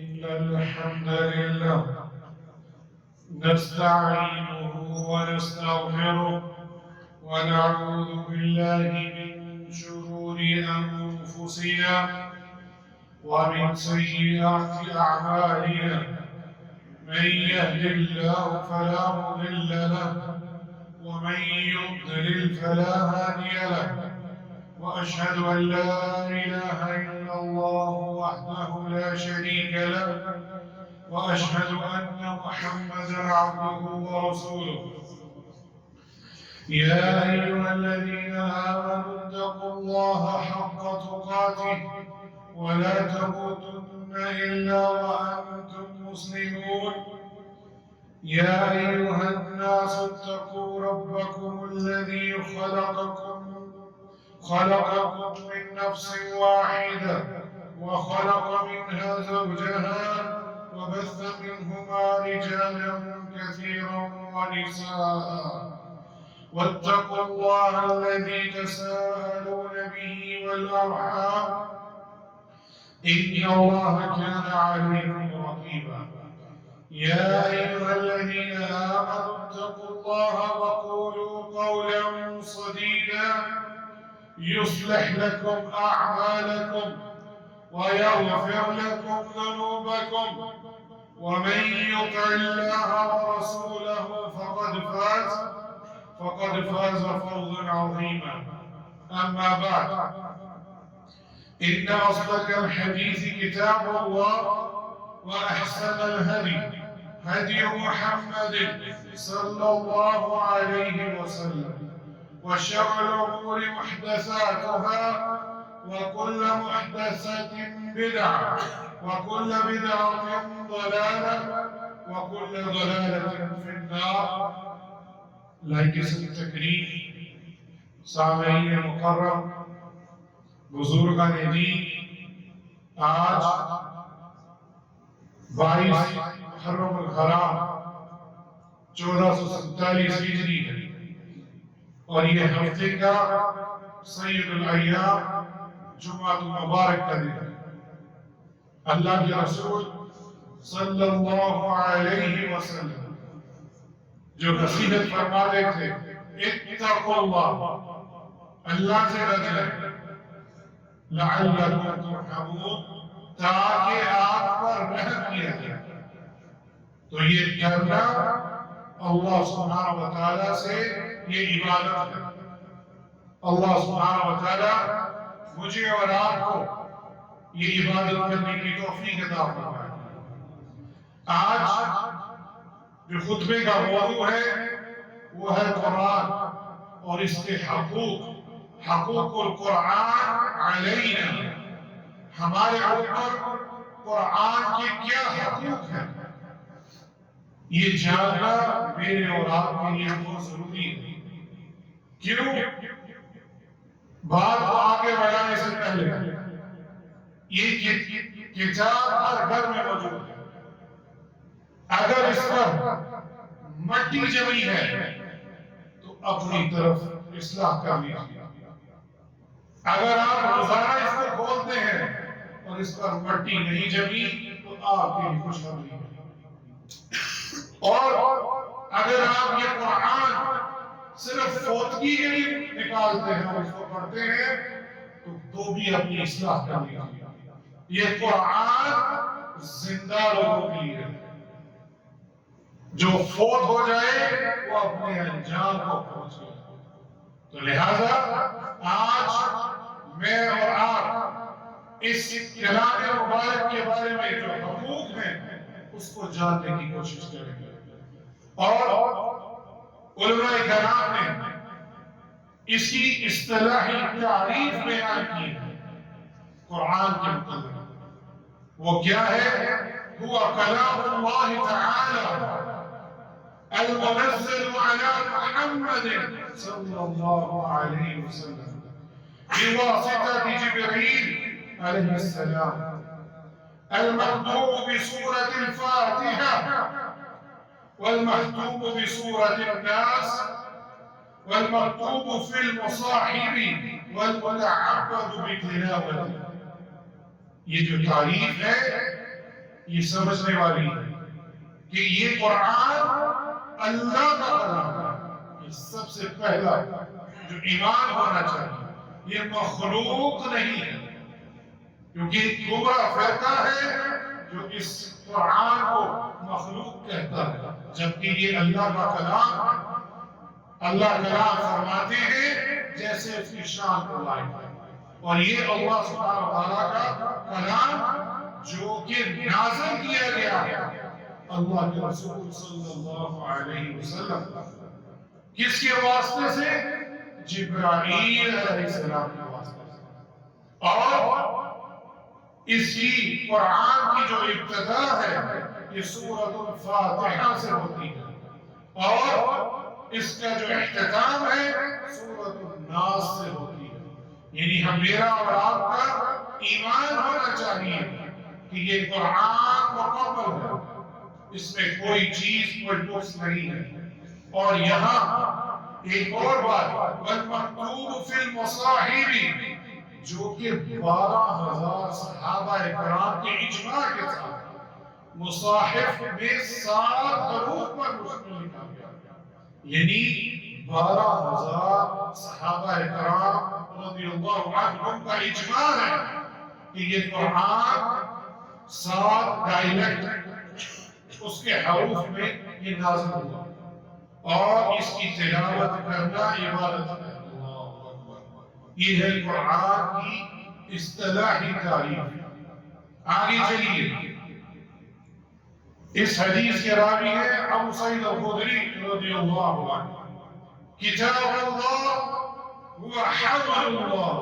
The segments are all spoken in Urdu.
إن الحمد لله نستعينه ونستغفره ونعوذ بالله من شرور أنفسنا ومن سيئات أعمالنا من يهد الله فلا مضل له ومن يضلل فلا هادي له وأشهد أن لا إله إلا الله وحده لا شريك له وأشهد أن محمدا عبده ورسوله يا أيها الذين آمنوا اتقوا الله حق تقاته ولا تموتن إلا وأنتم مسلمون يا أيها الناس اتقوا ربكم الذي خلقكم من نفس واحدة وخلق منها زوجها وبث منهما رجالا كثيرا ونساء واتقوا الله الذي تساءلون به والأرحام إن الله كان عليكم رقيبا يا أيها الذين آمنوا اتقوا الله وقولوا قولا سديدا يصلح لكم أعمالكم ويغفر لكم ذنوبكم ومن يطع الله ورسوله فقد فاز فوزا عظيما أما بعد إن أصدق الحديث كتاب الله وأحسن الهدي هدي محمد صلى الله عليه وسلم وشر الأمور محدثاتها وكل محدثة بدعة وكل بدعة ضلالة وكل ضلالة في النار. لائق تقریر سامعین مکرم بزرگان دین، آج 22 محرم الحرام 1447 ہجری ہے اور یہ ہفتے کا سید الایام جمعہ مبارک کا دن ہے. اللہ کے رسول صلی اللہ علیہ وسلم جو نصیحت فرماتے تھے اتقوا اللہ، اللہ سے ڈریں لعلکم ترحمون، تاکہ آپ پر رحم کیا جائے. تو یہ ڈرنا اللہ سبحانہ و تعالیٰ سے یہ عبادت ہے. اللہ سبحانہ و تعالیٰ مجھے اور آپ کو یہ عبادت کرنے کی توفیق عطا فرمائے. آج جو خطبے کا موضوع ہے وہ ہے قرآن اور اس کے حقوق القرآن علینا. ہمارے اوپر قرآن کے کیا حقوق ہیں یہ جاننا میرے اور آپ کے لیے بہت ضروری ہے. کیوں؟ بات کو آگے بڑھانے سے پہلے یہ کتاب ہر گھر میں موجود ہے. اگر اس پر مٹی جمی ہے تو اپنی طرف اصلاح کر لیجیے. اگر آپ روزانہ اس کو کھولتے ہیں اور اس پر مٹی نہیں جمی تو آپ کے لیے خوشخبری ہے. اور اگر آپ یہ قرآن صرف فوتگی کے لیے نکالتے ہیں اور اس کو پڑھتے ہیں تو بھی اپنی اصلاح کر لیجیے. یہ قرآن زندہ لوگوں کے لیے ہے. جو فوت ہو جائے وہ اپنے انجام کو پہنچ گئے. تو لہذا آج میں اور آپ اس کلام مبارک کے بارے میں جو حقوق ہیں اس کو جاننے کی کوشش کریں گے. اور علماء کرام نے اس کی اصطلاحی تعریف بیان کی ہے قرآن کے متعلق. وہ کیا ہے؟ هو كلام الله تعالى المنزل على محمد صلى الله عليه وسلم بواسطة جبريل عليه السلام، المكتوب بسورة الفاتحة والمكتوب بسورة الناس والمكتوب في المصاحب والمتعبد بتلاوته. یہ جو تعریف ہے یہ سمجھنے والی ہے کہ یہ قرآن اللہ کا کلام ہے۔ یہ سب سے پہلا جو ایمان ہونا چاہیے، یہ مخلوق نہیں ہے، کیونکہ گمراہ فرقہ ہے جو اس قرآن کو مخلوق کہتا ہے، جبکہ یہ اللہ کا کلام ہے۔ اللہ کلام فرماتے ہیں جیسے اس کی شان کو لائق ہے، اور یہ اللہ سبحانہ وتعالیٰ کا کلام جو کہ نازل کیا گیا ہے اللہ کے رسول صلی اللہ علیہ وسلم، کس کے واسطے سے؟ جبرائیل علیہ السلام کے واسطے سے۔ اور اس کی قرآن کی جو ابتدا ہے یہ سورۃ الفاتحہ سے ہوتی ہے، اور اس کا جو اختتام ہے سورۃ الناس سے ہوتی ہے۔ یعنی میرا اور آپ کا ایمان ہونا چاہیے کہ یہ قرآن مکمل ہے، اس میں کوئی چیز کوئی نقص نہیں ہے۔ اور یہاں ایک اور بات، والمکتوب فی المصاحف، جو کہ 12,000 صحابہ کرام کے اجماع کے ساتھ مصاحف میں 7 حروف پر مشتمل لکھا گیا، یعنی 12,000 صحابہ کرام رضی اللہ عنہم کا اجماع ہے کہ یہ قرآن 7 ڈائلیکٹ اس کے حروف میں یہ نازل ہوا، اور اس کی تلاوت کرنا عبادت ہے۔ یہ ہے قرآن کی اصطلاحی تعریف۔ آگے چلیے، اس حدیث کے راوی ہے ابو سعید الخدری رضی اللہ عنہ، کتاب اللہ هو حبل اللہ،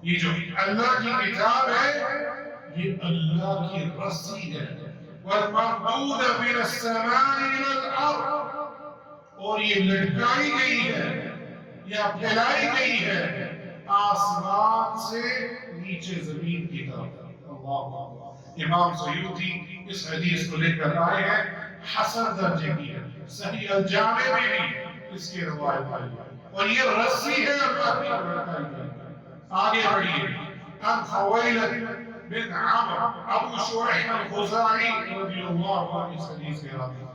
یہ جو اللہ کی کتاب ہے یہ اللہ کی رسی ہے، والمردود من السماء الى الارض، اور یہ لٹکائی گئی ہے یا پھیلائی گئی ہے آسمان سے نیچے زمین کی طرف۔ اللہ، امام سیوطی اس حدیث کو لے کر آئے ہیں، حسن درجے کی ہے، صحیح الجامع میں بھی اس کی روایت آئی ہے، اور یہ رسی ہے اللہ کی لٹکائی گئی۔ آگے بڑھیے، عن خویلد بن عمرو ابو شریح الخزاعی رضی اللہ عنہ، اس حدیث کے راوی،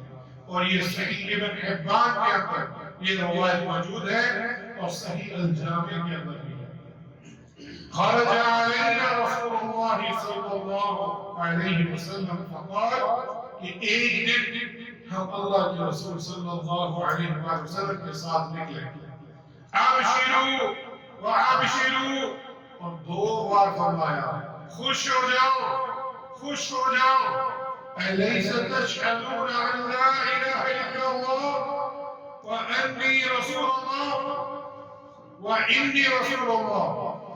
اور یہ صحیح ابن حبان کے اندر یہ روایت موجود ہے، اور صحیح الجامع کے اندر بھی ہے۔ خرج علینا رسول اللہ صلی اللہ علیہ وسلم فقال، کہ ایک دن ہم اللہ کے رسول صلی اللہ علیہ وسلم کے ساتھ نکلے، ابشروا وابشروا، اور 2 بار فرمایا خوش ہو جاؤ، خوش ہو جاؤ، الیس تشہدون ان لا الہ الا اللہ وانی رسول اللہ وانی رسول اللہ،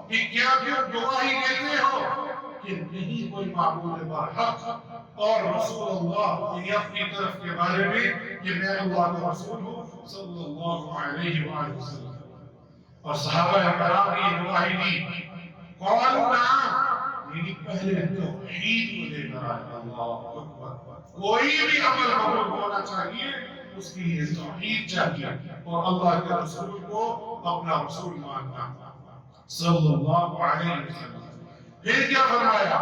کہ کیا تم گواہی دیتے ہو کہ نہیں کوئی معبود برحق اور رسول اللہ، یعنی اپنی طرف کے بارے میں کہ میں اللہ کا رسول ہوں صلی اللہ علیہ وآلہ وسلم۔ اور صحابہ کرام نے گواہی دی، قالوا نعم، یعنی پہلے توحید کو لے کر آئے۔ اللہ اکبر، کوئی بھی عمل قبول ہونا چاہیے اس کے لیے توحید چاہیے، اور اللہ کے رسول کو اپنا رسول ماننا صلی اللہ علیہ وسلم۔ پھر کیا فرمایا؟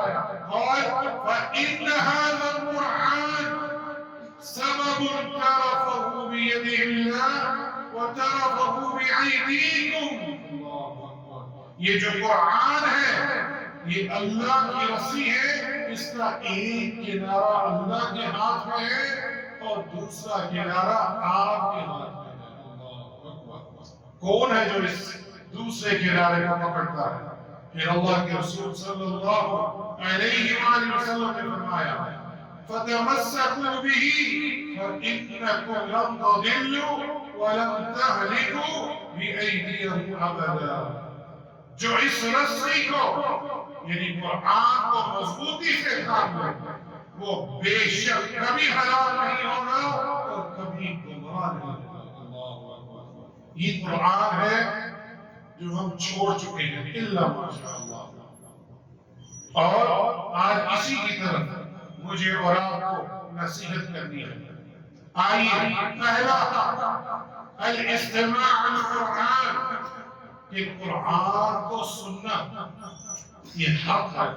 قال فإن هذا القرآن سبب ترفه بيده الله وترفه بأيديكم۔ یہ جو قرآن ہے یہ اللہ کی رسی ہے، اس کا ایک کنارہ اللہ کے ہاتھ میں ہے اور دوسرا کنارہ آپ کے ہاتھ میں ہے۔ اللہ اکبر، کون ہے جو اس دوسرے کنارے کو پکڑتا ہے؟ پھر اللہ کے رسول صلی اللہ علیہ وآلہ وسلم نے فرمایا فَتَمَسَّكُوا بِهِ فَإِنَّكُمْ لَن تَضِلُّوا وَلَن تَهْلِكُوا بِأَيْدِيَهُمْ أَبَدًا، جو اس رسی کو یعنی قرآن کو مضبوطی سے تھام لے وہ بے شک کبھی ہلاک نہیں ہوگا اور کبھی گمراہ نہیں ہوگا۔ یہ قرآن ہے جو ہم چھوڑ چکے ہیں الا ماشاءاللہ، اور آج اسی کی طرف مجھے اور آپ کو نصیحت کرنی ہے۔ آئیے، پہلا الاستماع القرآن، کہ قرآن کو سننا یہ حق ہے،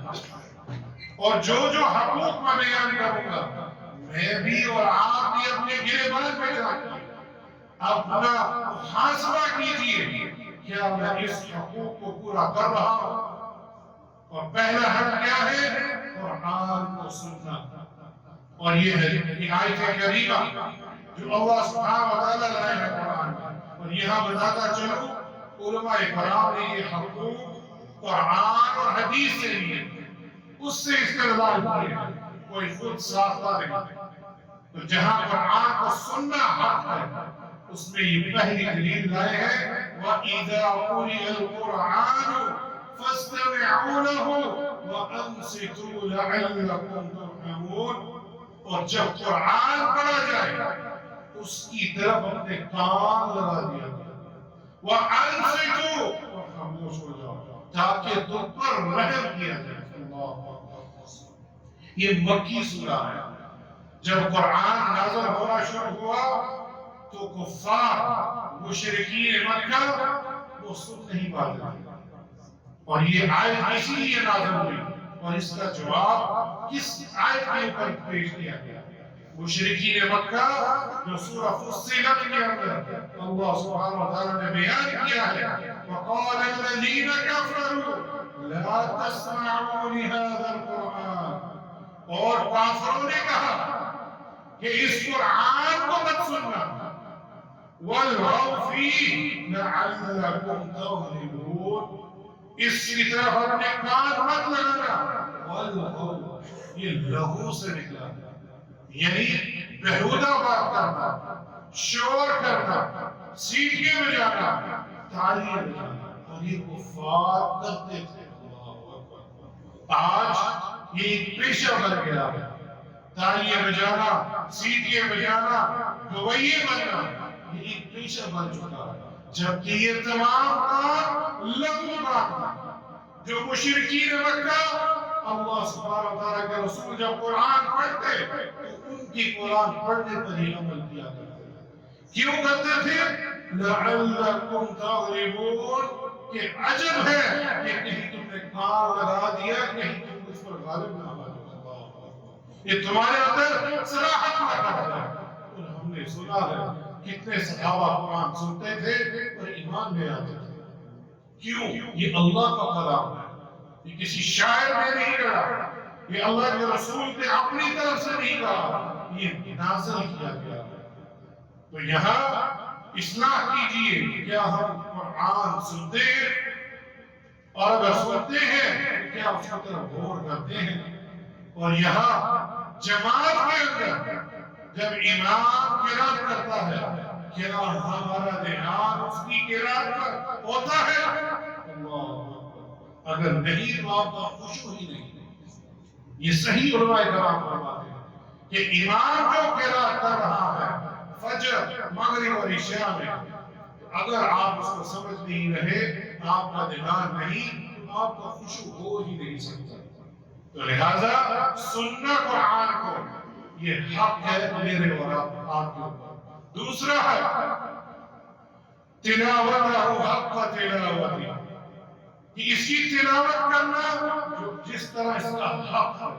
اور جو حقوق میں بیان کروں گا میں بھی اور آپ بھی اپنے گریبان میں جا کے اپنا محاسبہ کیجئے کیا میں اس حقوق کو پورا کر رہا ہوں؟ اور پہلا حق کیا ہے؟ قرآن کو سننا. اور یہ ہے کہ آیت کریمہ جو اللہ سبحانہ وتعالیٰ لائے ہیں قرآن میں. اور یہاں بتاتا چلو علماء کرام نے یہ حقوق قرآن اور حدیث سے لیے اس سے استدلال کیے کوئی خود ساختہ نہیں. تو جہاں قرآن کو سننا حق ہے اس میں یہ پہلی دلیل لائے ہیں وَإِذَا قُرِئَ الْقُرْآنُ فَاسْتَمِعُوا لَهُ وَأَنصِتُوا لَعَلَّكُمْ تُرْحَمُونَ. اور جب قرآن پڑھا جائے اس کی طرف اپنے کان لگا دیا وَأَنصِتُوا اور خاموش ہو جاؤ تاکہ تم پر رحم کیا جائے. یہ مکی سورہ ہے. جب قرآن نازل ہونا شروع ہوا تو کفار مشرکین مکہ وہ سن نہیں پاتے اور یہ آیت اسی لیے نازل ہوئی. اور اس کا جواب کس آیت کے اوپر پیش کیا گیا؟ مشرکین مکہ جو سورہ فصلت کے اندر اللہ سبحانہ وتعالیٰ نے بیان کیا ہے وَقَالَ الَّذِينَ كَفَرُوا لَا تَسْمَعُوا لِهَذَا الْقُرْآنِ. اور کافروں نے کہا کہ اس قرآن کو مت سننا وَالْغَوْ فِيهِ لَعَلَّكُمْ تَغْلِبُونَ. اس کی طرف اپنے کان مت لگانا. وَالْغَوْ یہ لغو سے نکلا یعنی بہودہ بات کرنا شور کرنا سیٹیاں بجانا تالیاں بجانا. اور یہ کفار کرتے تھے. آج یہ ایک پیشہ بن گیا ہے تالیاں بجانا سیٹیاں بجانا گویے بننا یہ ایک پیشہ بن چکا ہے. جبکہ یہ تمام کام لغو بات جو مشرکین مکہ اللہ سبحانہ وتعالیٰ کے رسول جب قرآن پڑھتے تو ان کی قرآن پڑھنے پر ہی عمل کیا کرتے تھے. کیوں کرتے تھے؟ لَعَلَّكُمْ تَغْلِبُونَ کہ عجب ہے کہ کہیں تم نے کان لگا دیا کہیں تم اس پر غالب نہ ہو جاؤ. یہ تمہارے اندر صراحت رکھا ہے. اور ہم نے سنا ہے کتنے صحابہ قرآن سنتے تھے اور ایمان لے آتے تھے. کیوں؟ یہ اللہ کا کلام ہے. یہ کسی شاعر نے نہیں کہا یہ اللہ کے رسول نے اپنی طرف سے نہیں کہا یہ نازل کیا گیا. تو یہاں اصلاح کیجئے کیا ہم قرآن سنتے ہیں اور اگر سنتے ہیں کیا اس کی طرف غور کرتے ہیں. اور یہاں جماعت کے اندر جب امام قرات کرتا ہے کیا ہمارا دھیان اس کی قرات پر ہوتا ہے؟ اللہ اگر نہیں تو آپ کا خشوع ہی نہیں. یہ صحیح علماء کرام فرماتے ہیں کہ امام جو قرات کر رہا ہے فجر مغرب اور عشاء میں اگر آپ اس کو سمجھ نہیں رہے آپ کا دھیان نہیں تو آپ کا خشوع ہو ہی نہیں سکتا. تو لہذا سننا قرآن کو یہ حق ہے میرے اور آپ کے. دوسرا ہے تلاوتہ حق تلاوتی کہ اس کی تلاوت کرنا جو جس طرح اس کا حق ہے.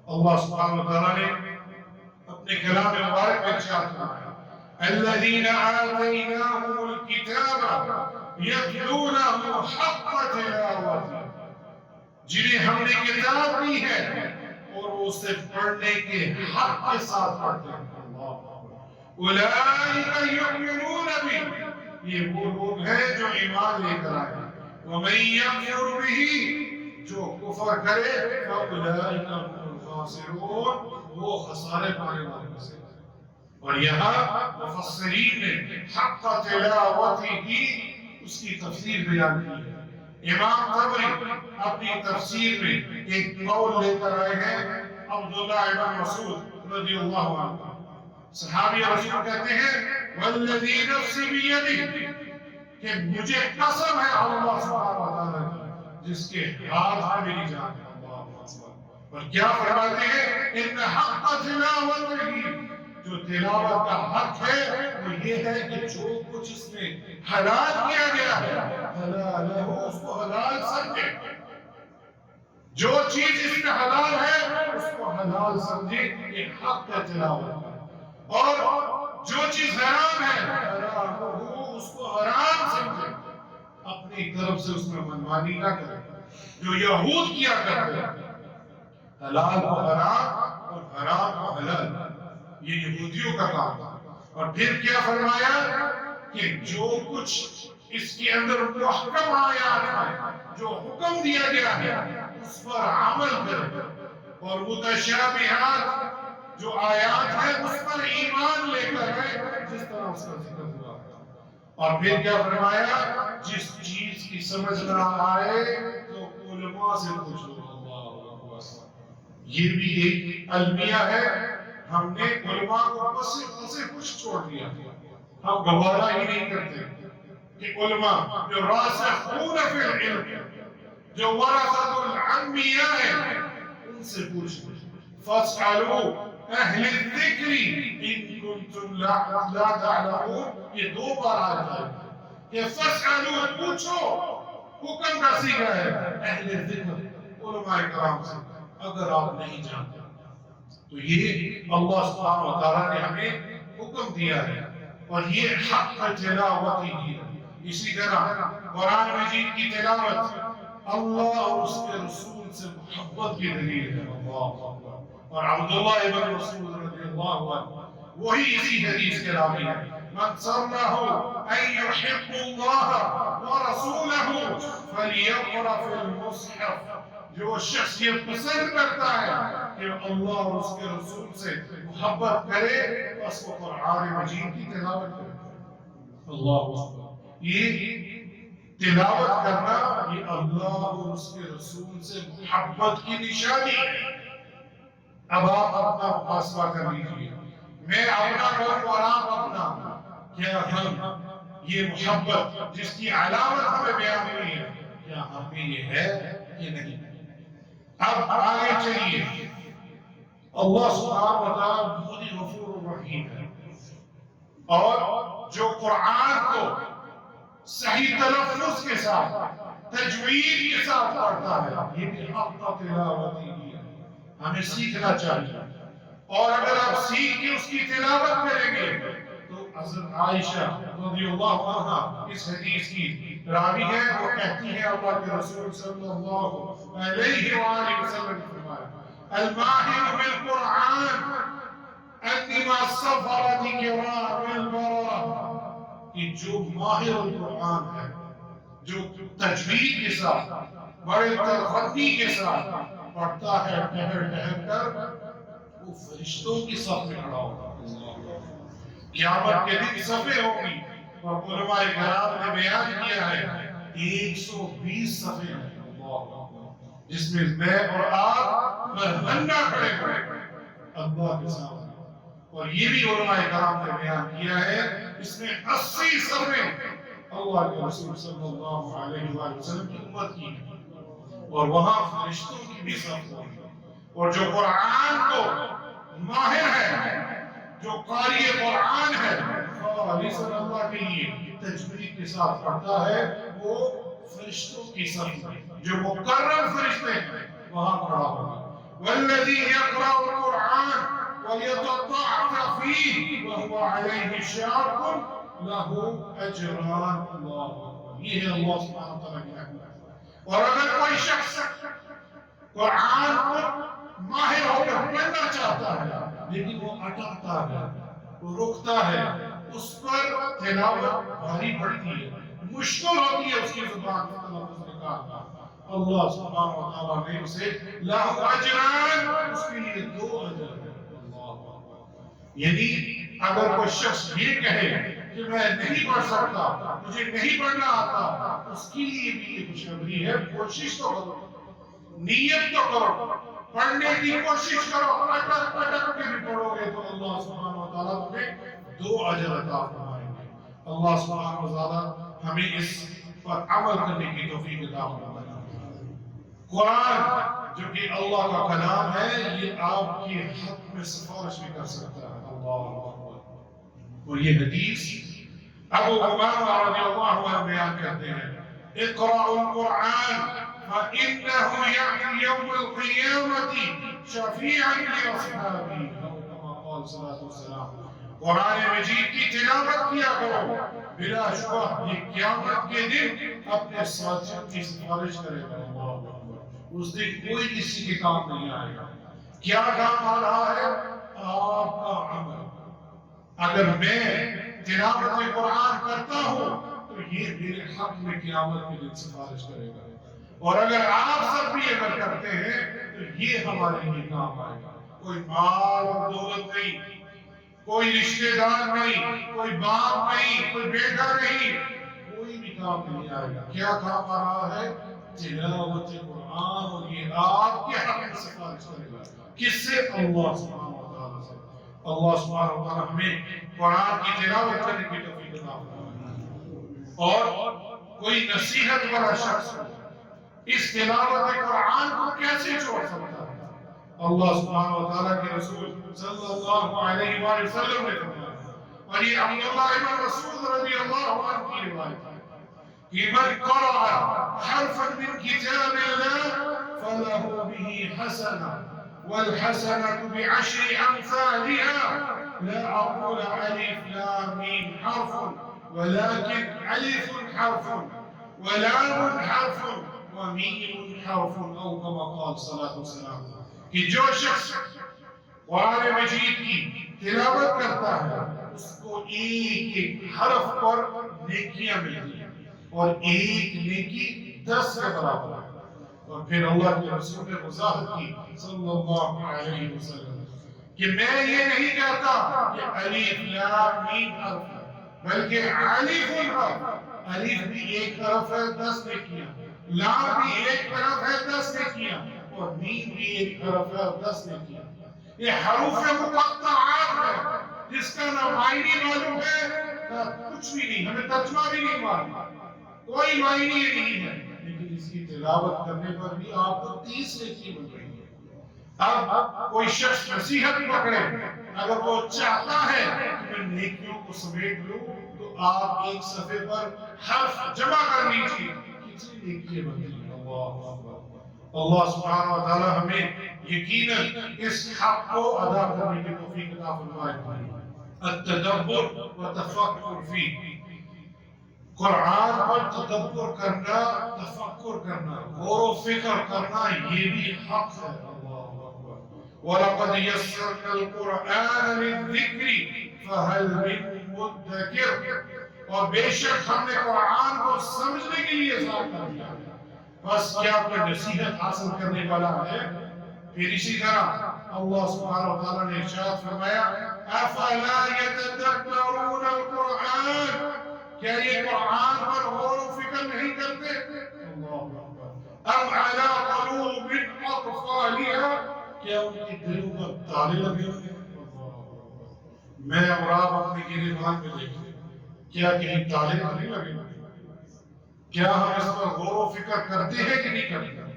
اللہ سبحانہ وتعالیٰ نے اپنے کلام مبارک میں ارشاد فرمایا الذین آتیناہم الکتاب یتلونہ حق تلاوتی جنہیں ہم نے کتاب دی ہے اور وہ اسے پڑھنے کے حق کے ساتھ پڑھتے ہیں. اولئک یؤمنون بہ یہ وہ لوگ ہیں جو ایمان لے کر آئے. ومن یکفر بہ جو کفر کرے فاولئک هم الخاسرون وہ خسارے پانے والے سے. اور یہاں مفسرین نے حق تلاوتی کی اس کی تفسیر بیان کی ہے. امام طبری اپنی تفسیر میں ایک قول لے کر آئے ہیں عبداللہ ابن مسعود رضی اللہ عنہ صحابی رسول کہتے ہیں والذی نفس بیدہ کہ مجھے قسم ہے اللہ سبحانہ وتعالیٰ کی جس کے ہاتھ میں میری جان ہے. اور کیا فرماتے ہیں ان حق تلاوتہ جو تلاوت کا حق ہے وہ یہ ہے کہ جو کچھ اس میں حلال کیا گیا ہے حلال ہے اس کو حلال سمجھے جو چیز اس میں حلال ہے اس کو حلال سمجھے، یہ حق کا تلاوت ہے، اور جو چیز حرام ہے حرام ہو اس کو حرام سمجھے، اپنی طرف سے اس میں منمانی نہ کرے، جو یہود کیا کرتے ہیں حلال کو حرام اور حرام کو حلال، یہ یہودیوں کا کام تھا۔ اور پھر کیا فرمایا کہ جو کچھ اس کے اندر محکم آیات ہے، جو حکم دیا گیا ہے اس پر عمل کرے، اور متشابہات جو آیات ہے اس پر ایمان لے کر ہے، جس طرح اس کا ذکر ہوا۔ اور پھر کیا فرمایا، جس چیز کی سمجھ نہ آئے تو علماء سے پوچھو۔ یہ بھی ایک المیہ ہے، ہم نے علماء کو بس کچھ چھوڑ دیا، ہم گوارا ہی نہیں کرتے کہ علماء جو راسخون فی العلم، جو ورثۃ الانبیاء ہیں، ان سے پوچھو۔ فاسألوا اہل الذکر ان کنتم لا تعلمون، یہ 2 بار آتا ہے کہ فاسألوا پوچھو، حکم کا صیغہ ہے اہل ذکر، علماء کرام سے، اگر آپ نہیں جانتے تو یہ اللہ سبحانہ وتعالیٰ نے ہمیں حکم دیا ہے، اور یہ حق تلاوت ہی ہے۔ اسی طرح قرآن مجید کی تلاوت اللہ اور اس کے رسول سے محبت کی دلیل ہے۔ اللہ اکبر۔ اور عبداللہ ابن مسعود رضی اللہ عنہ وہی اسی حدیث کے راوی ہے، من سرہ ان یحب اللہ ورسولہ فلیقرأ فی المصحف، جو شخص یہ پسند کرتا ہے کہ اللہ اور اس کے رسول سے محبت کرے اس کو قرآن مجید کی تلاوت کرے۔ اللہ اکبر۔ یہ تلاوت کرنا یہ اللہ اور اس کے رسول سے محبت کی نشانی ہے۔ اب آپ اپنا محاسبہ کر لیجیے، میں اپنا کروں اور آپ اپنا، کیا ہم یہ محبت جس کی علامت ہمیں بیان ہوئی ہے کیا ہم میں یہ ہے کہ نہیں؟ اب آگے چلیے، اللہ سبحانہ وتعالی بہت ہی غفور الرحیم ہے، اور جو قرآن کو صحیح تلفظ کے ساتھ تجوید کے ساتھ پڑھتا ہے یہ بھی حق کا تلاوت ہی ہے، ہمیں سیکھنا چاہیے۔ اور اگر آپ سیکھ کے اس کی تلاوت کریں گے تو حضرت عائشہ رضی اللہ عنہا اس حدیث کی راوی ہے، وہ کہتی ہے اللہ کے رسول صلی اللہ علیہ وآلہ وسلم نے فرمایا الماہر بالقرآن انما السفرۃ کرام البررہ، کہ جو ماہر القرآن ہے، جو تجوید کے ساتھ بڑے ترقی کے ساتھ پڑھتا ہے ٹہر ٹہر کر، وہ فرشتوں کی صف میں کھڑا ہوگا۔ قیامت کے دن صفیں ہوگی، اور علماء کرام نے بیان کیا ہے 120 صفیں ہیں جس میں میں اور آپ مہمانہ کھڑے کھڑے اللہ کے سامنے، اور یہ بھی علماء کرام نے بیان کیا ہے اس میں 80 صفیں اللہ کے رسول صلی اللہ علیہ وآلہ وسلم کی امت کی، اور وہاں فرشتوں کی بھی صف ہوگی۔ اور جو قرآن کو ماہر ہے، جو قاری قرآن ہے، خالص اللہ کے لیے تجوید کے ساتھ پڑھتا ہے، وہ فرشتوں کی صف میں جو مکرم فرشتے ہیں وہاں کھڑا ہوگا۔ والذی یقرأ القرآن وَيَتَطَّعَّنَ فِيهِ وَهُوَ عَلَيْهِ شَاقٌ لَهُ أَجْرَانِ۔ اللہ، یہ ہے اللہ سبحانہ وتعالیٰ کی رحمت۔ اور اگر کوئی شخص قرآن کو ماہر ہو کر پڑھنا چاہتا ہے لیکن وہ اٹکتا ہے، وہ رکتا ہے، اس پر تلاوت بھاری پڑتی ہے، مشکل ہوتی ہے اس کی زبان پر تلفظ نکالنا، اللہ سبحانہ وتعالیٰ نے اسے لَهُ أَجْرَانِ، اس کے لیے 2 اجر ہے۔ یعنی اگر کوئی شخص یہ کہے کہ میں نہیں پڑھ سکتا، مجھے نہیں پڑھنا آتا، اس کے لیے بھی یہ خوشخبری ہے، کوشش تو کرو، نیت تو کرو، پڑھنے کی کوشش کرو، اٹک اٹک کے بھی پڑھو گے تو اللہ سبحانہ وتعالیٰ تمہیں 2 اجر عطا فرمائیں گے۔ اللہ سبحانہ وتعالیٰ ہمیں اس پر عمل کرنے کی توفیق عطا فرمائے۔ قرآن جو کہ اللہ کا کلام ہے، یہ آپ کے حق میں سفارش بھی کر سکتا ہے۔ اللہ اکبر۔ اور یہ حدیث ابو امامہ رضی اللہ عنہ بیان کرتے ہیں، اقرأوا القرآن فإنه يأتي يوم القيامة شفيعا لأصحابه أو كما قال صلی اللہ علیہ وسلم۔ قرآن مجید کی تلاوت کیا کرو، بلا شبہ یہ قیامت کے دن اپنے ساتھیوں کی سفارش کرے گا۔ اللہ اکبر۔ اس دن کوئی کسی کے کام نہیں آئے گا۔ کیا کام آ رہا ہے؟ آپ کا عمل۔ اگر میں تلاوت قرآن کرتا ہوں تو یہ میرے حق میں قیامت کے دن سفارش کرے گا، اور اگر آپ سب بھی اگر کرتے ہیں تو یہ ہمارے لیے کام آئے گا۔ کوئی مال اور دولت نہیں، کوئی رشتہ دار نہیں، کوئی باپ نہیں، کوئی بیٹا نہیں، کوئی بھی کام نہیں آئے گا۔ کیا کام آ رہا ہے؟ تلاوت قرآن، اور یہ آپ کے حق میں سفارش کرے گا۔ کس سے؟ اللہ سبحانہ و تعالیٰ سے۔ اللہ سبحانہ و تعالیٰ ہمیں قرآن کی تلاوت کرنے کی توفیق عطا فرمائے، اور کوئی نصیحت والا شخص اس تلاوت قرآن کو کیسے چھوڑ سکتا ہے؟ اللہ سبحانہ و تعالیٰ کے رسول صلی اللہ علیہ وآلہ وسلم نے فرمایا، اور یہ عبداللہ ابن مسعود رضی اللہ عنہ کی روایت ہے کہ من قرأ حرفا من کتاب اللہ فلہ به حسنہ والحسنة بعشر أمثالها، لا أقول ألف لام ميم حرف ولكن ألف حرف ولام حرف وميم حرف، أو كما قال صلی اللہ علیہ وسلم کہ جو شخص قرآن مجید کی تلاوت کرتا ہے اس کو ایک ایک حرف پر نیکیاں ملتی ہیں، اور ایک نیکی 10 کے برابر ہے۔ اور پھر اللہ کے رسول نے وضاحت کی صلی اللہ علیہ وسلم کہ میں یہ نہیں کہتا کہ الف لام میم حرف ہے، بلکہ الف حرف، الف بھی ایک حرف ہے 10 نیکیاں، لام بھی ایک حرف ہے 10 نیکیاں، اور میم بھی ایک حرف ہے 10 نیکیاں۔ یہ حروف مقطعات ہے جس کا نہ معنی معلوم ہے نہ کچھ بھی نہیں، ہمیں ترجمہ بھی نہیں معلوم، کوئی معنی نہیں ہے، لیکن اس کی تلاوت کرنے پر بھی آپ کو 30 نیکی مل رہی ہے۔ اب کوئی شخص نصیحت پکڑے، اگر وہ چاہتا ہے کہ میں نیکیوں کو سمیٹ لوں تو آپ ایک صفحے پر حرف جمع کر لیجیے، کتنی نیکی بنتی ہے۔ اللہ اکبر۔ اللہ سبحانہ و تعالی ہمیں یقیناً اس حق کو ادا کرنے کی توفیق عطا فرمائے۔ التدبر و تفکر فی، قرآن پر تدبر کرنا، تفکر کرنا، غور و فکر کرنا، یہ بھی حق ہے۔ اللہ اکبر۔ وَلَقَدْ يَسَّرْنَا الْقُرْآنَ لِلذِّكْرِ فَهَلْ مِن مُدَّكِرٍ، اور بے شک ہم نے قرآن کو سمجھنے کے لیے آسان کر دیا، بس کیا کوئی نصیحت حاصل کرنے والا ہے؟ پھر اسی طرح اللہ سبحانہ و تعالیٰ نے ارشاد فرمایا افلا یتدبرون القرآن، کیا یہ قرآن پر غور و فکر نہیں کرتے؟ ام علی قلوب اقفالها، کیا ان کی دلوں پر تالے لگے ہوئے؟ میں اور آپ اپنے گریبان میں دیکھیں، کیا کہیں تالے نہیں لگے ہوئے؟ کیا ہم اس پر غور و فکر کرتے ہیں کہ نہیں کرتے؟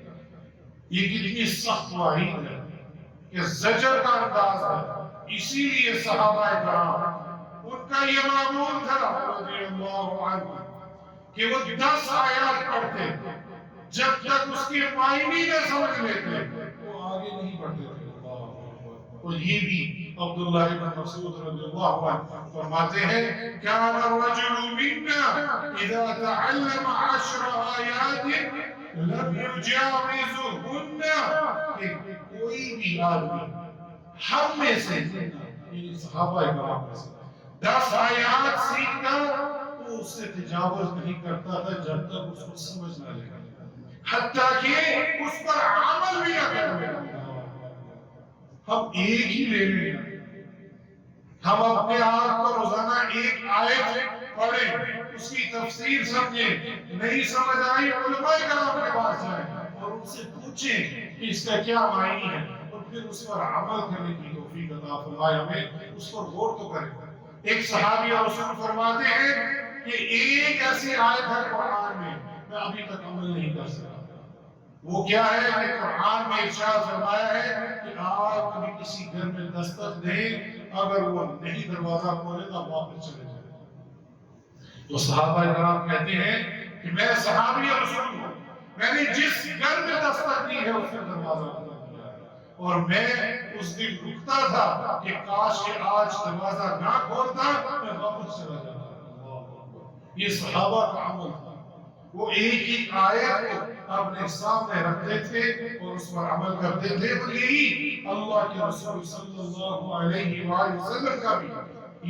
یہ کتنی سخت وعید ہے کہ زجر کا انداز ہے، اسی لیے صحابہ کرام ان کا یہ معمول تھا رضی اللہ عنہ کہ وہ 10 آیات پڑھتے، جب تک اس کی معنی نہ سمجھ لیتے وہ آگے نہیں بڑھتے تھے۔ اور یہ بھی عبداللہ بن مسعود رضی اللہ عنہ فرماتے ہیں کان الرجل منا اذا تعلم 10 آیات لم یجاوزهن، کہ کوئی بھی آدمی ہم میں سے یعنی صحابہ کرام میں سے 10 آیات سیکھتا تو اس سے تجاوز نہیں کرتا تھا جب تک اس کو سمجھ نہ لے، حتیٰ کہ اس پر عمل بھی نہ کرے۔ ہم ایک ہی لے لیں، ہم اپنے آپ کو روزانہ ایک آیت پڑھیں، اس کی تفسیر سمجھیں، نہیں سمجھ آئی علماء کرام کے پاس جائیں اور ان سے پوچھیں کہ اس کا کیا معنی ہے، اور پھر اس پر عمل کرنے کی توفیق عطا فرمائے، ہمیں اس پر غور تو کریں۔ ایک صحابی اور رسول فرماتے ہیں کہ ایک ایسی آیت ہے قرآن میں ابھی تک عمل نہیں کر سکا، وہ کیا ہے کہ قرآن میں ارشاد فرمایا ہے کہ آپ کبھی کسی گھر میں دستک دیں، اگر وہ نہیں دروازہ کھولے تو واپس چلے جائیں۔ تو صحابہ کرام کہتے ہیں کہ میں صحابی رسول ہوں، میں نے جس گھر میں دستک دی ہے اس کا دروازہ بند کیا ہے، اور میں اس دن رکتا تھا کہ کاش کہ آج دروازہ نہ کھولتا میں واپس چلا جاتا۔ یہ صحابہ کا عمل تھا، وہ ایک ہی آیت کو اپنے سامنے رکھتے تھے اور اس پر عمل کرتے تھے، اور یہی اللہ کے رسول صلی اللہ علیہ وآلہ وسلم کا بھی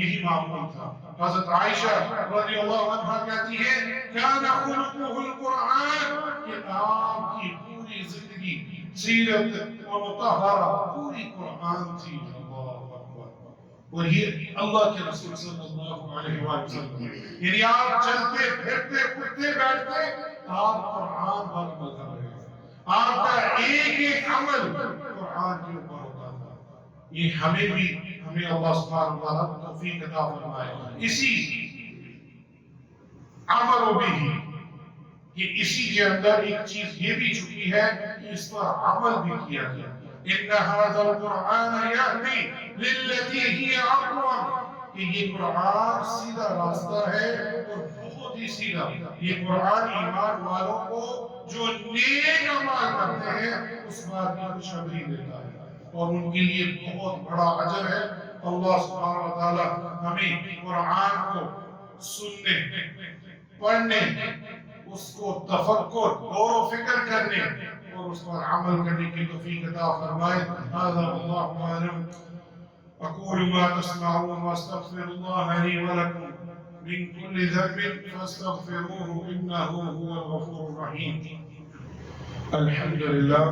یہی معمول تھا۔ حضرت عائشہ رضی اللہ عنہ کہتی ہے کان خلقہ القرآن، کہ آپ کی پوری زندگی سیرت و مطہرہ پوری قرآن تھی۔ اور یہ اللہ کے رسول صلی اللہ علیہ وآلہ وسلم، یعنی آپ چلتے پھرتے اٹھتے بیٹھتے آپ قرآن پر عمل کر رہے ہیں، آپ کا ایک ایک عمل قرآن کے اوپر ہوتا تھا۔ یہ ہمیں اللہ سبحانہ وتعالیٰ توفیق عطا فرمائے اسی عمل و بھی، کہ اسی کے اندر ایک چیز یہ بھی چھپی ہے کہ اس پر عمل بھی کیا گیا۔ ان هذا القرآن يهدي للتي هي اقوم، کہ یہ قرآن سیدھا راستہ ہے اور بہت ہی سیدھا۔ یہ قرآن ایمان والوں کو جو نیک عمل کرتے ہیں اس بات کی خوشخبری دیتا ہے، اور ان کے لیے بہت بڑا اجر ہے۔ اللہ سبحانہ وتعالی ہمیں قرآن کو سننے، پڑھنے، اس کو تفکر، غور و فکر کرنے اور اس پر عمل کرنے کی توفیق عطا فرمائے۔ هذا والله اعلم، اقول ما تسمعون واستغفر الله لي ولكم من كل ذنب فاستغفروه انه هو الغفور الرحيم۔ الحمد لله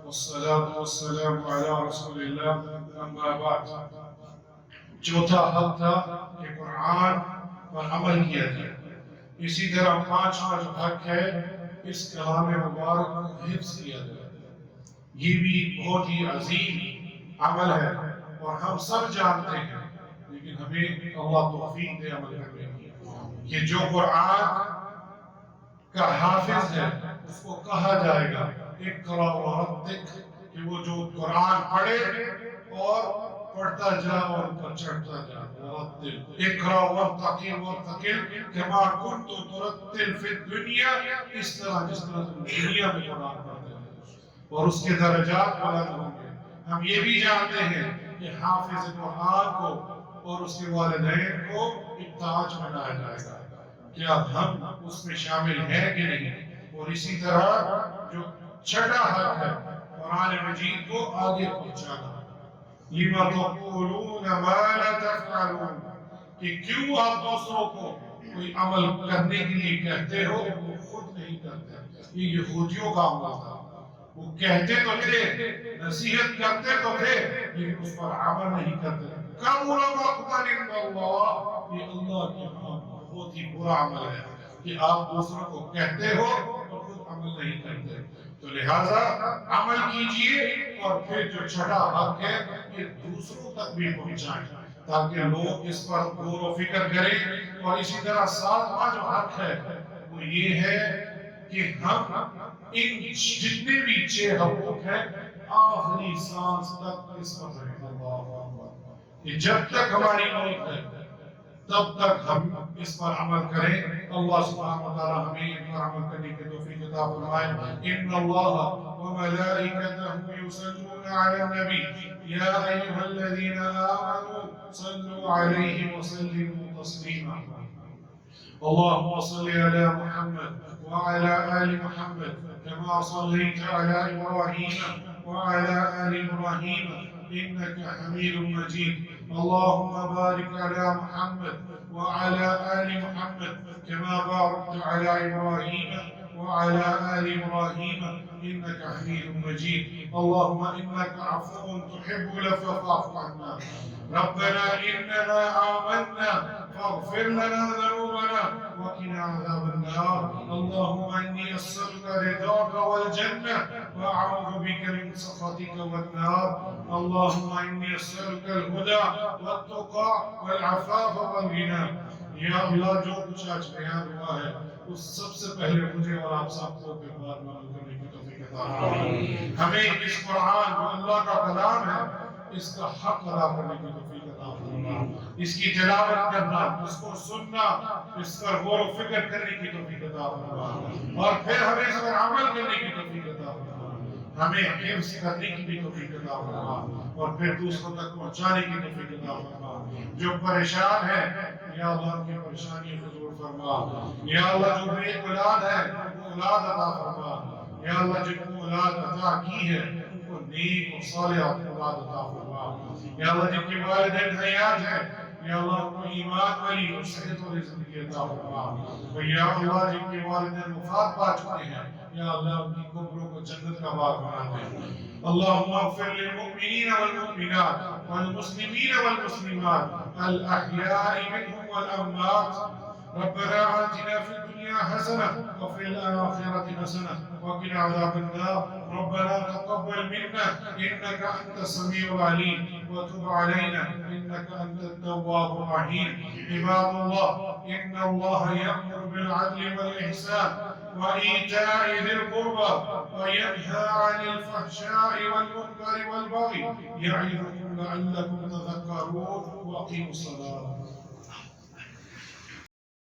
والصلاة والسلام على رسول الله، اما بعد۔ چوتھا حق تھا کہ قرآن پر عمل کیا جائے، اسی طرح پانچواں جو حق ہے اس کلام مبارک کو حفظ کیا جائے۔ یہ بھی بہت ہی عظیم عمل ہے اور ہم سب جانتے ہیں، لیکن ہمیں اللہ توفیق دے عمل کرنے کی کہ جو قرآن کا حافظ ہے اس کو کہا جائے گا اقرأ ورتق، کہ وہ جو قرآن پڑھے اور پڑھتا جا اور پر چڑھتا جا۔ ورتل اقرأ ورتقل ورتقل كما كنت ترتل في الدنيا، اس طرح جس طرح تم دنیا میں قرآن پڑھتے ہیں، اور اس کے درجات بلند ہوں گے۔ ہم یہ بھی جانتے ہیں کہ حافظ قرآن کو اور اس کے والدین کو ایک تاج بنایا جائے گا، کیا ہم اس میں شامل ہیں کہ نہیں؟ اور اسی طرح جو چھٹا حق ہے قرآن مجید کو آگے پہنچانا۔ لِمَ تَقُولُونَ مَا لَا تَفْعَلُونَ، کہ کیوں آپ دوسروں کو کوئی عمل کرنے کے لیے کہتے ہو وہ خود نہیں کرتے۔ یہ یہودیوں کا عمل تھا، وہ کہتے تو تھے، نصیحت کرتے تو تھے، لیکن اس پر عمل نہیں کرتے۔ كَبُرَ مَقْتًا عِندَ اللَّهِ، یہ اللہ کے ہاں بہت ہی برا عمل ہے کہ آپ دوسروں کو کہتے ہو اور خود عمل نہیں کرتے۔ تو لہٰذا عمل کیجئے، اور پھر جو چھٹا حق ہے یہ دوسروں تک بھی پہنچائیں تاکہ لوگ اس پر غور و فکر کریں۔ اور اسی طرح ساتواں جو حق ہے وہ یہ ہے کہ ہم ان جتنے بھی 6 حقوق ہیں آخری سانس تک اس پر رہیں۔ کہ جب تک ہماری موت ہے تب تک ہم اس پر عمل کریں۔ اللہ سبحانہ وتعالی ہمیں ان پر عمل کرنے کی توفیق عطا فرمائے۔ ان اللہ وملائکتہ یصلون علی النبی یا ایھا الذین آمنوا صلوا علیہ وسلموا تسلیما۔ اللهم صل على محمد وعلى آل محمد كما صليت على إبراهيم وعلى آل إبراهيم إنك حميد مجيد۔ اللهم بارك على محمد وعلى آل محمد كما باركت على إبراهيم وعلى آل إبراهيم إنك حميد مجيد۔ اللهم إنك عفو تحب العفو فاعف عنا۔ ربنا إننا آمنا فاغفر لنا ذنوبنا وقنا عذاب النار۔ اللهم إني أسألك رضاك والجنة وأعوذ بك من سخطك والنار۔ اللهم إني أسألك الهدى والتقى والعفاف والغنى۔ یا اللہ جو کچھ آج بیان ہوا ہے اس سب سے پہلے مجھے اور آپ سب کو پھر بعد میں عمل کرنے کی توفیق عطا فرمائے۔ ہمیں اس قرآن جو اللہ کا کلام ہے اس کا حق ادا کرنے کی توفیق عطا فرما، اس کی تلاوت کرنا، اس کو سننا، اس پر غور و فکر کرنے کی توفیق عطا فرما، اور پھر ہمیں اس پر عمل کرنے کی توفیق عطا فرما، ہمیں حفظ کرنے کی بھی توفیق عطا فرما، اور پھر دوسروں تک پہنچانے کی توفیق عطا فرما۔ جو پریشان ہے یا اللہ ان کی پریشانیوں کو دور فرما، یا اللہ جو بے اولاد ہے ان کو اولاد عطا فرما، یا اللہ جن کو اولاد عطا کی ہے ان کو نیک و صالح اولاد عطا فرما، یا اللہ جن کے والدین حیات ہیں یا اللہ ان کو ایمان والی اور صحت والی زندگی عطا فرما، اور یا اللہ جن کے والدین وفات پا چکے ہیں یا اللہ ان کی قبروں کو جنت کا باغ بنا دے۔ اللهم اغفر للمؤمنين والمؤمنات والمسلمين والمسلمات الأحياء منهم والأموات، ربنا آتنا في الدنيا حسنة وفي الآخرة حسنة وقنا عذاب النار، ربنا تقبل منا إنك أنت السميع العليم وتب علينا إنك أنت التواب الرحيم۔ عباد الله إن الله يأمر بالعدل والإحسان وإيتاء ذي القربى وينهى عن الفحشاء والمنكر والبغي يعظكم لعلكم تذكرون، وأقيموا الصلاة.